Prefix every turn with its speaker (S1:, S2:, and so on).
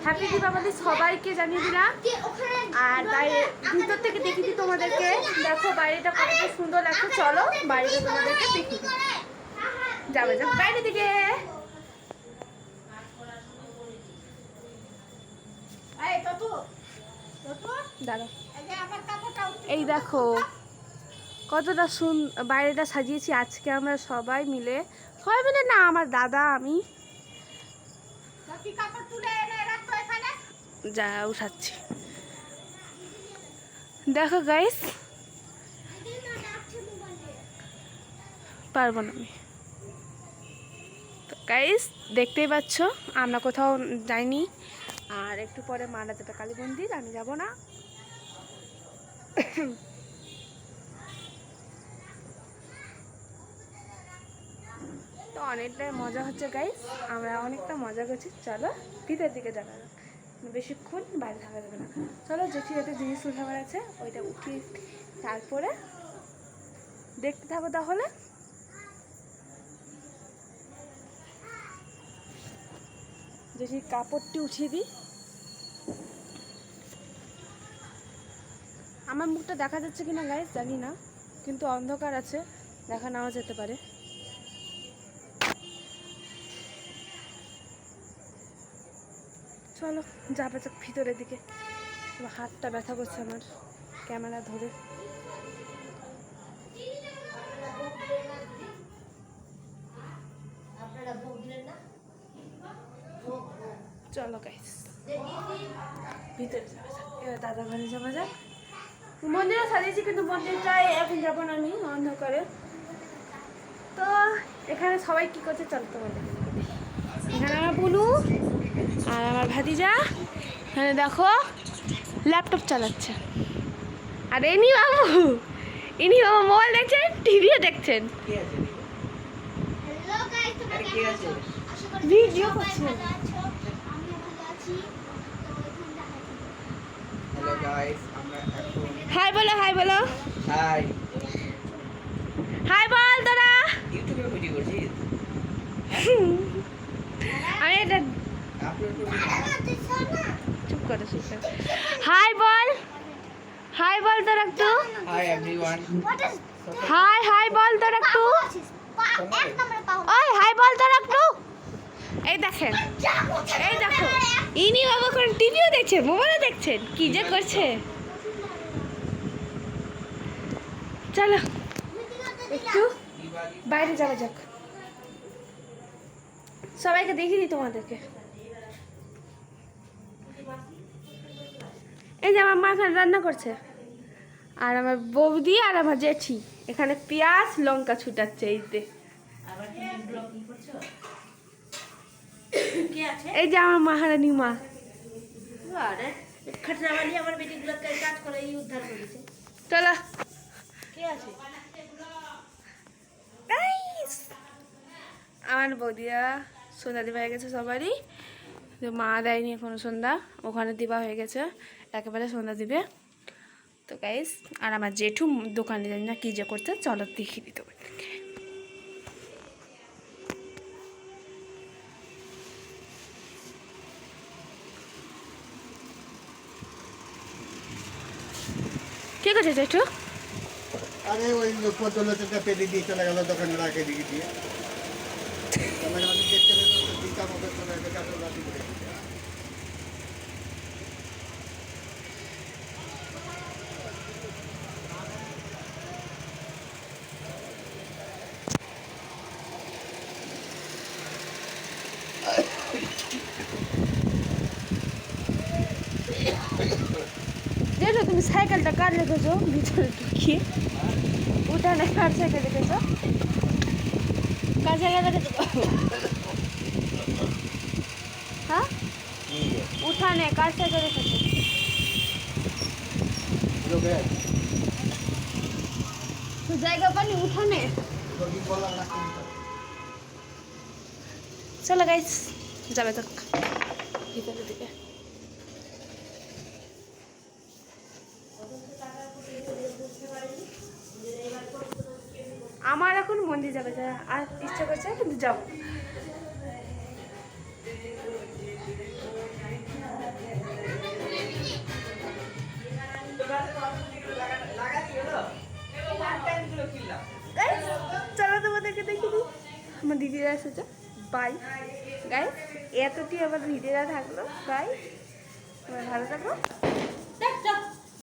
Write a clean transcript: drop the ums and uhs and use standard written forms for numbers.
S1: Happy Deepavali সবাইকে জানিয়ে দিলাম। আর বাইরে ভিতর থেকে দেখি দিই তোমাদেরকে, দেখো বাইরেটা কতটা সুন্দর লাগছে। চলো বাইরে তোমাদেরকে দেখি যাবে যাক বাইরে দিকে। এই দেখো কতটা বাইরেটা সাজিয়েছি আজকে আমরা সবাই মিলে না, আমার দাদা আমি যা উঠাচ্ছি। দেখো গাইস, পারবো না আমি। তো গাইস দেখতেই পাচ্ছ আমরা কোথাও যাইনি। আর একটু পরে মারা যাবে কালী মন্দির, আমি যাব না। তো অনেকটাই মজা হচ্ছে গাইস, আমরা অনেকটা মজা করছি। চলো ভিতর দিকে যাবে, বেশিক্ষণ বাইরে থাকা যাবে না। চলো যেটি যাতে জিনিস উঠাবার আছে ওইটা উঠিয়ে তারপরে দেখতে থাকো। তাহলে যেটি কাপড়টি উঠিয়ে দিই। আমার মুখটা দেখা যাচ্ছে কিনা গাইস জানি না, কিন্তু অন্ধকার আছে, দেখা নাও যেতে পারে। চলো যাবে যাক ভিতরের দিকে। হাতটা ব্যথা করছে আমার ক্যামেরা ধরে। চলো গাইস ভিতরে যাওয়া যাক, এবার দাদা ঘরে যাওয়া যাক। মন্দিরও সাজিয়েছি কিন্তু মন্দিরটাই এখন যাবো না আমি অন্ধকারে। তো এখানে সবাই কি করছে চলো তোমাদের। এখানে আমার বুলু আর আমার ভাতিজা এখানে দেখো ল্যাপটপ চালাচ্ছে। আর ইনি বাবু মোবাইল দেখছেন, টিভিও দেখছেন, ভিডিও করছেন। হাই বলো, হাই বলো, হাই হাই বল তোরা। ইউটিউবে ভিডিও করছিস? আমি এটা চুপ করে শুনতে। হাই বল, হাই বল তোরা একটু। Hi everyone. হাই হাই বল তোরা একটু। ওই হাই বল তোরা একটু। এই দেখেন, এই দেখো ইনি বাবা করে টিভিও দেখছে, মোবাইলও দেখছেন, কি যে করছে। চলো একটু বাইরে যাওয়া যাক, সবাইকে দেখিয়ে দিই তোমাদেরকে। এই যে আমার মা এখানে রান্না করছে, আর আমার বৌদি আর আমার জেঠি এখানে পেঁয়াজ লঙ্কা ছুটাচ্ছে। এই যে আমার মহারানী মা। চলো আমার বৌদিরা সন্ধ্যা দিবা হয়ে গেছে সবারই। মা দেয়নি এখনো সন্ধ্যা, ওখানে দিবা হয়ে গেছে, একেবারে সন্ধ্যা দিবে। তো গাইস আর আমার জেঠু দোকানে জানি না কি যে করতে, চলো দেখিয়ে দিতে হবে। কি করছে জেঠু?
S2: আরে ওই পদ্মলোচনটা পেলে দিয়ে চলে গেল দোকানে রাখে দিকে দিয়ে।
S1: জেঠু তুমি সাইকেলটা কার রেখেছো ভিতরে ঢুকিয়ে? উঠানে কার সাইকেল রেখেছো? কার সাইকেল রেখেছো? হ্যাঁ উঠানে কার সাইকেল রেখেছো? জায়গা পানি উঠানে। চলো গাইস যাবে তো ভিতরের দিকে। আমার এখন মন্দির যাবে আর ইচ্ছা করছে কিন্তু যাবো। আমার দিদিরা এসেছে। বাই গাইস, এতটি আবার দিদিরা থাকলো। বাই, ভালো থাকো।